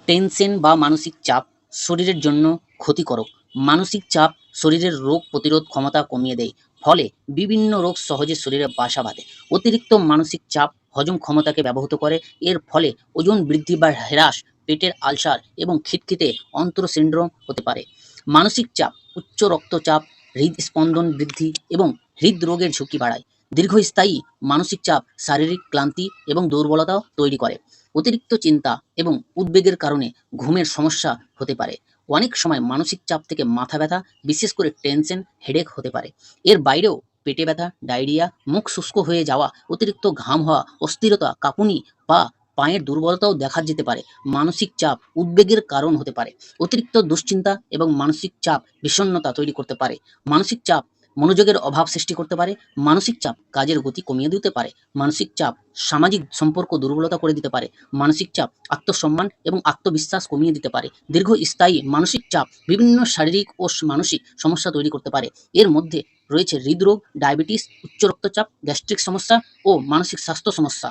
Tension বা মানসিক চাপ শরীরের জন্য ক্ষতিকারক। মানসিক চাপ শরীরের রোগ প্রতিরোধ ক্ষমতা কমিয়ে দেয়, ফলে বিভিন্ন রোগ সহজে শরীরে বাসা বাঁধে। অতিরিক্ত মানসিক চাপ হজম ক্ষমতাকে ব্যাহত করে। এর ফলে ওজন বৃদ্ধি বা হ্রাস, পেটের আলসার এবং খিটখিটে অন্ত্র সিন্ড্রোম হতে পারে। মানসিক চাপ উচ্চ রক্তচাপ, হৃদস্পন্দন বৃদ্ধি এবং হৃদরোগের ঝুঁকি বাড়ায়। দীর্ঘস্থায়ী মানসিক চাপ শারীরিক ক্লান্তি এবং দুর্বলতাও তৈরি করে। অতিরিক্ত চিন্তা এবং উদ্বেগের কারণে ঘুমের সমস্যা হতে পারে। অনেক সময় মানসিক চাপ থেকে মাথা ব্যথা, বিশেষ করে টেনশন, হেডেক হতে পারে। এর বাইরেও পেটে ব্যথা, ডায়রিয়া, মুখ শুষ্ক হয়ে যাওয়া, অতিরিক্ত ঘাম হওয়া, অস্থিরতা, কাঁপুনি বা পায়ের দুর্বলতাও দেখা যেতে পারে। মানসিক চাপ উদ্বেগের কারণ হতে পারে। অতিরিক্ত দুশ্চিন্তা এবং মানসিক চাপ বিষণ্ণতা তৈরি করতে পারে। মানসিক চাপ মনোযোগের অভাব সৃষ্টি করতে পারে। মানসিক চাপ কাজের গতি কমিয়ে দিতে পারে। মানসিক চাপ সামাজিক সম্পর্ক দুর্বলতা করে দিতে পারে। মানসিক চাপ আত্মসম্মান এবং আত্মবিশ্বাস কমিয়ে দিতে পারে। দীর্ঘস্থায়ী মানসিক চাপ বিভিন্ন শারীরিক ও মানসিক সমস্যা তৈরি করতে পারে। এর মধ্যে রয়েছে হৃদরোগ, ডায়াবেটিস, উচ্চ রক্তচাপ, গ্যাস্ট্রিক সমস্যা ও মানসিক স্বাস্থ্য সমস্যা।